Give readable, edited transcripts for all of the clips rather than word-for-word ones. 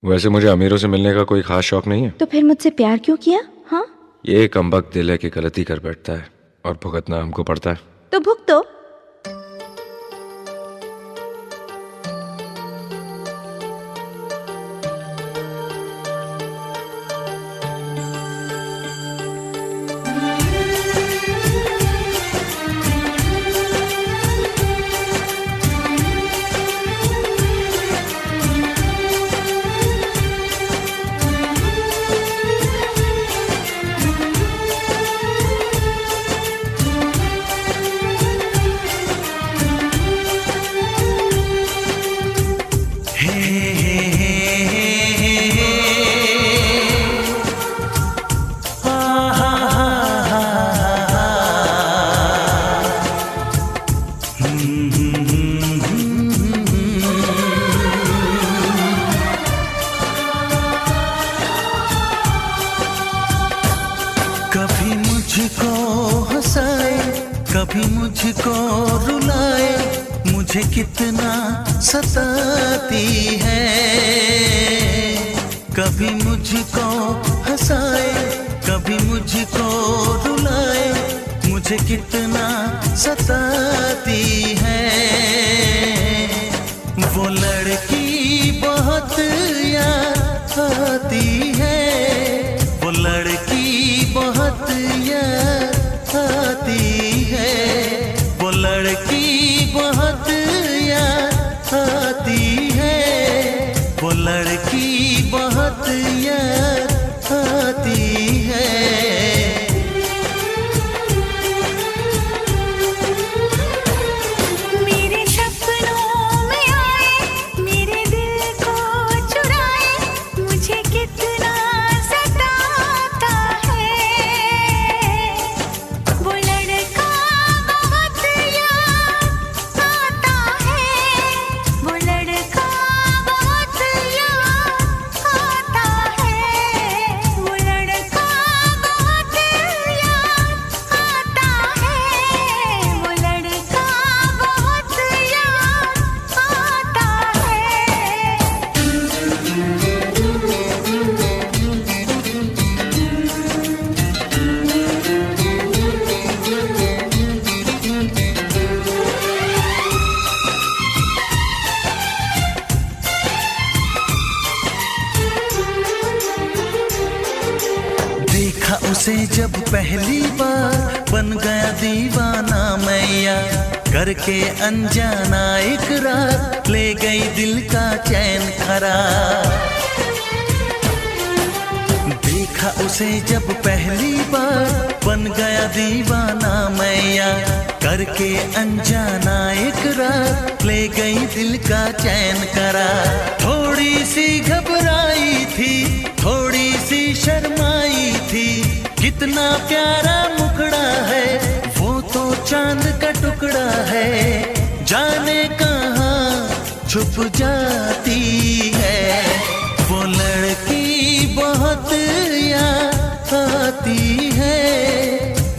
वैसे मुझे अमीरों से मिलने का कोई खास शौक नहीं है। तो फिर मुझसे प्यार क्यों किया? हाँ, ये कमबख्त दिल है कि गलती कर बैठता है और भुगतना हमको पड़ता है। तो भुगतो। कभी मुझको हंसाए, कभी मुझको रुलाए, मुझे कितना सताती है। कभी मुझको हंसाए, कभी मुझको रुलाए, मुझे कितना सताती है। वो लड़की बहुत याद आती है, वो लड़की बहुत याद आती है, वो लड़की बहुत याद आती है, वो लड़की बहुत याद आती है। मेरे सपनों में आए, मेरे दिल को चुराए, मुझे कितना सताता है। वो लड़का बहुत याद आता है, वो लड़का बहुत याद आता है, वो लड़का बहुत याद आता है, वो लड़का बहुत याद आता देखा उसे जब पहली बार, बन गया दीवाना मैया, करके अनजाना इकरार, ले गई दिल का चैन करार। देखा उसे जब पहली बार, बन गया दीवाना मैया, करके अनजाना इकरार, ले गई दिल का चैन करार। थोड़ी सी घबराई थी, थोड़ी सी शर्माई थी, कितना प्यारा मुखड़ा है, वो तो चांद का टुकड़ा है, जाने कहाँ छुप जाती है। वो लड़की बहुत याद आती है,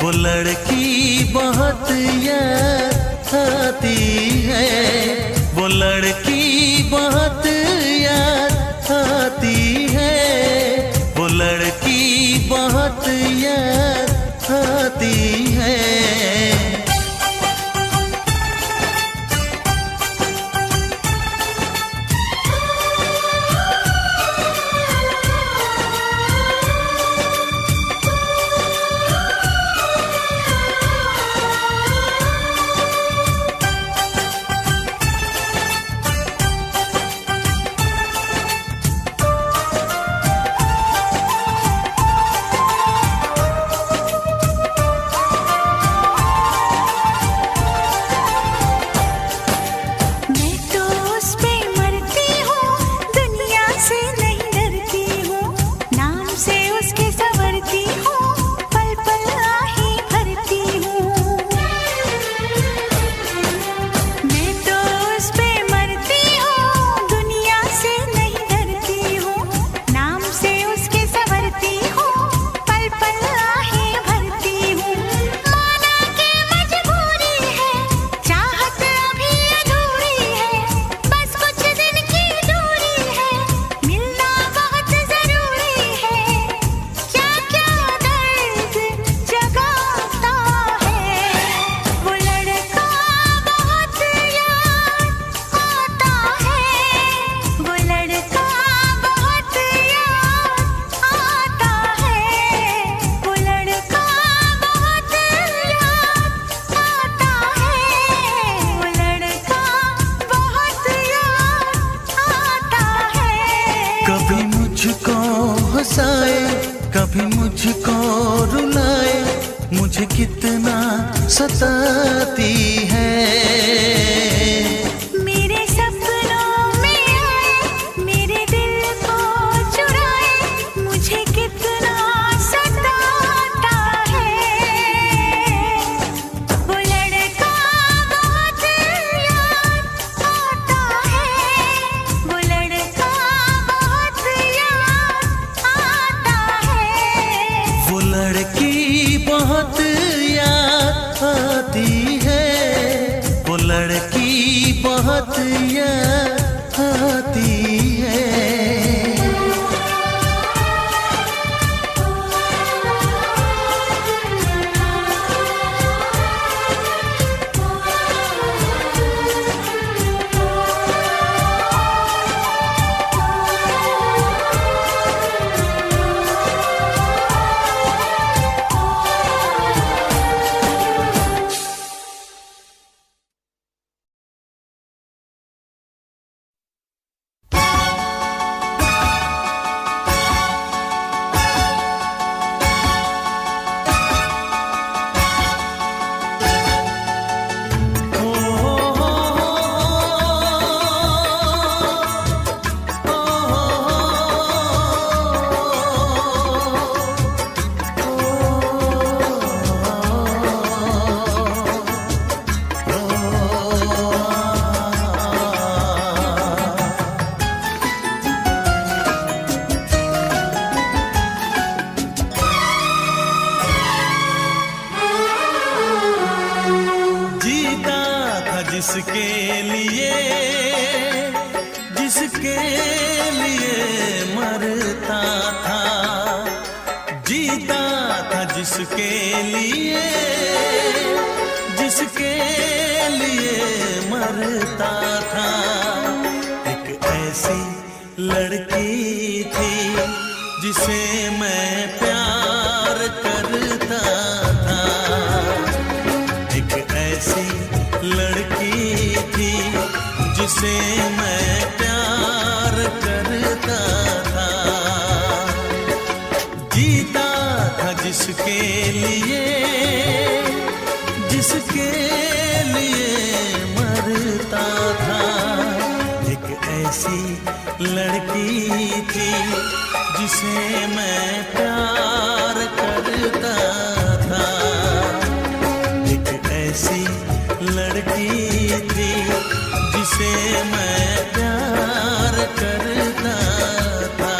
वो लड़की बहुत याद आती है, वो लड़की बहुत याद आती है, वो लड़की बहुत याद आती है। मुझको हंसाए, कभी मुझको रुलाए, मुझे कितना सताती है। मेरे सपनों में आए, मेरे दिल को चुराए, मुझे कितना सताता है। वो लड़का बहुत याद आता है, वो लड़का बहुत याद आता है। वो लड़की बहुत याद आती है, वो लड़की बहुत याद आती है। जिसके लिए, जिसके लिए मरता था, जीता था जिसके लिए, जिसके लिए मरता था। एक ऐसी लड़की थी जिसे मैं प्यार करता था, एक ऐसी लड़की थी जिसे मैं प्यार करता था। जीता था जिसके लिए, जिसके लिए मरता था। एक ऐसी लड़की थी जिसे मैं प्यार करता था, एक ऐसी लड़की थी जिसे मैं प्यार करता था।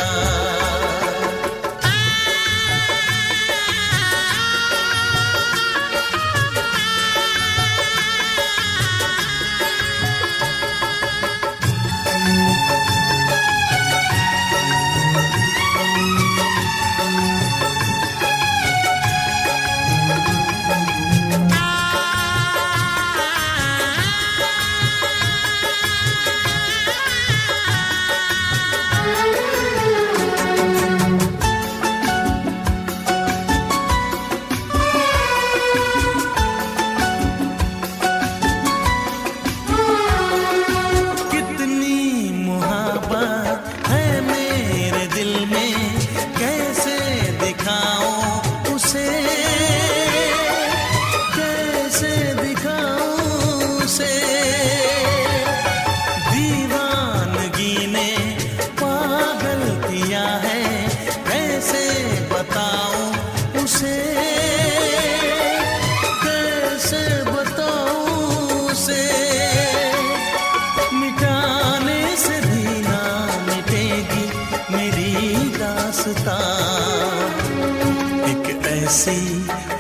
एक ऐसी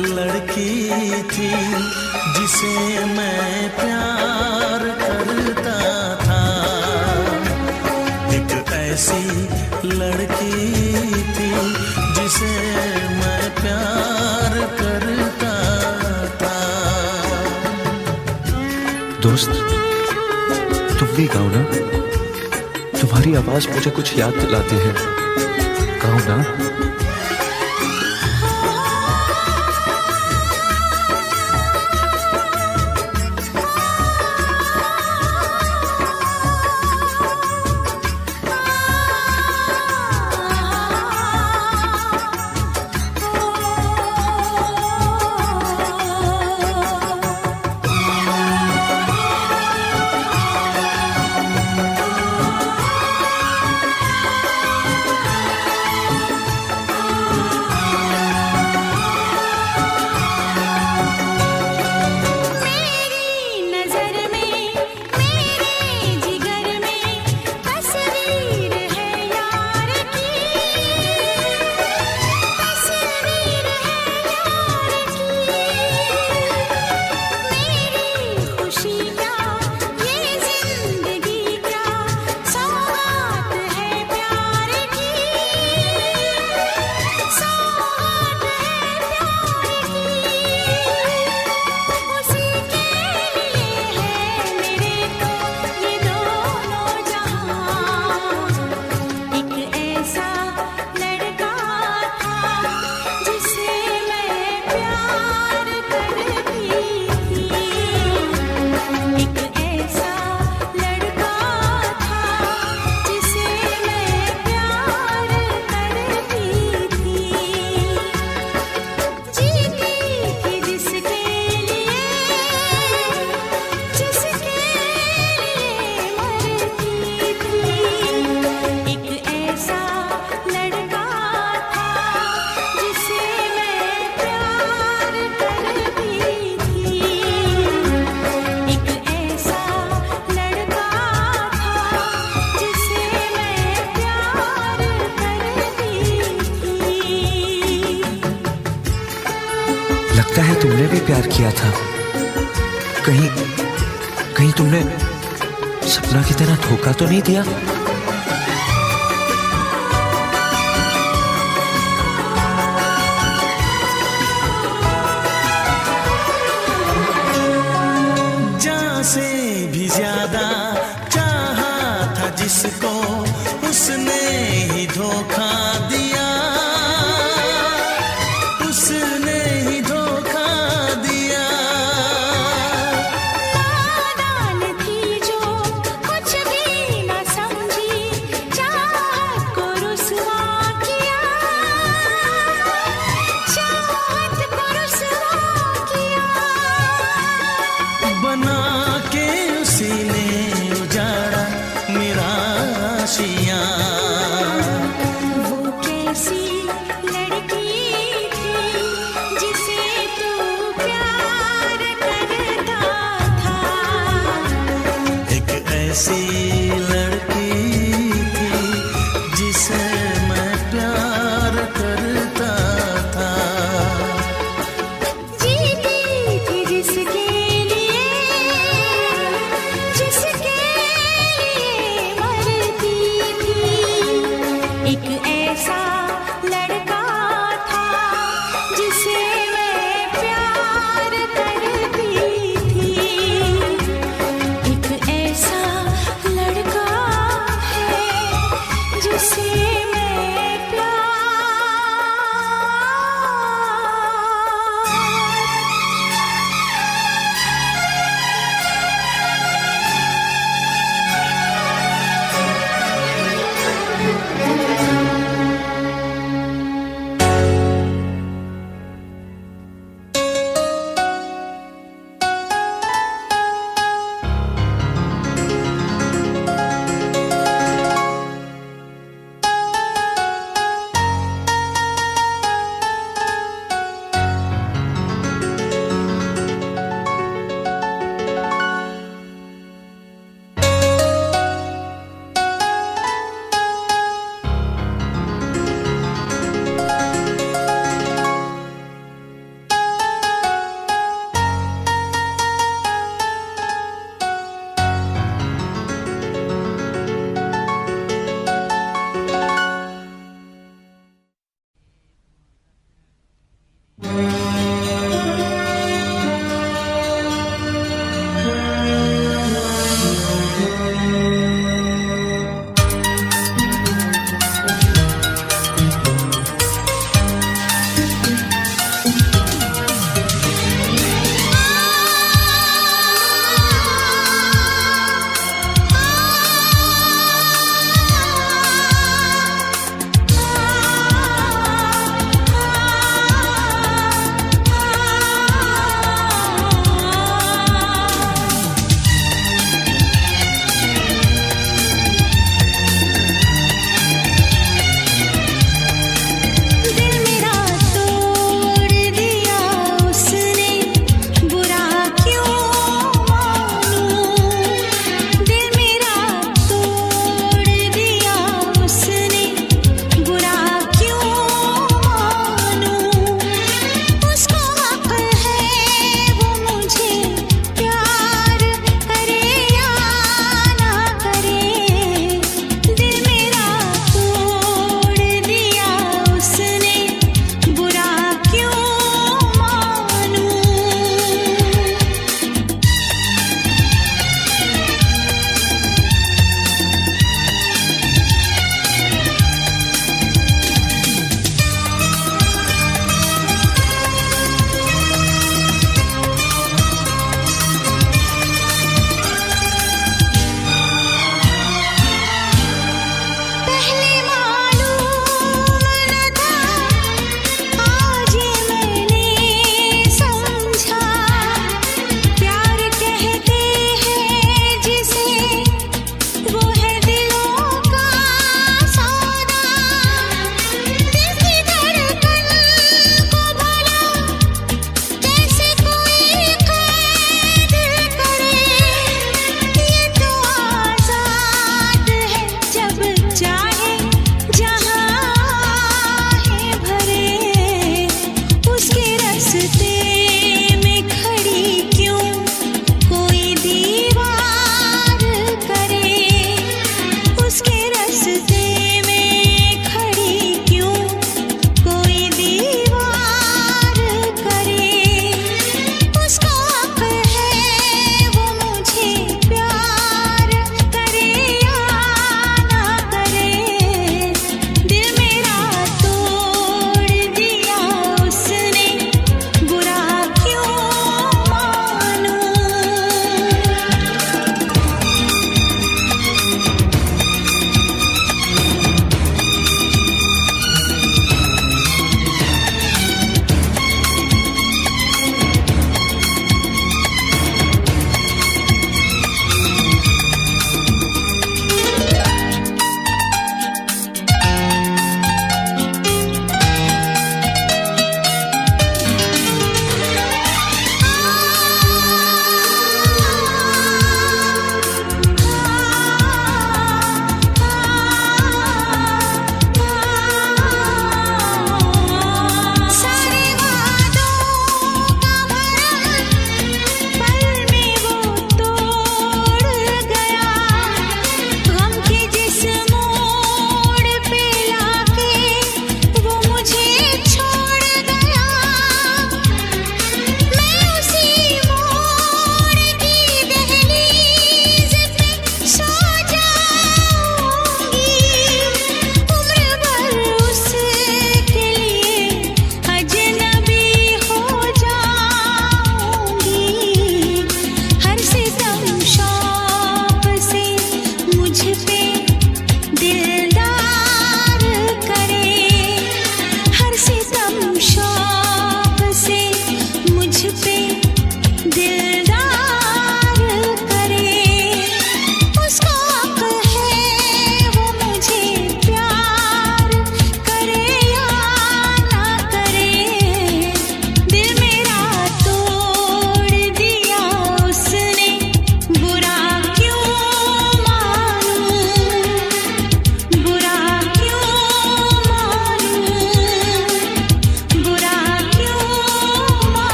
लड़की थी जिसे मैं प्यार करता था, एक ऐसी लड़की थी जिसे मैं प्यार करता था। दोस्त, तुम भी गाओ ना, तुम्हारी आवाज मुझे कुछ याद दिलाती है, गाओ ना। भी प्यार किया था। कहीं कहीं तुमने सपना की तरह धोखा तो नहीं दिया? जान से भी ज्यादा चाहा था जिसको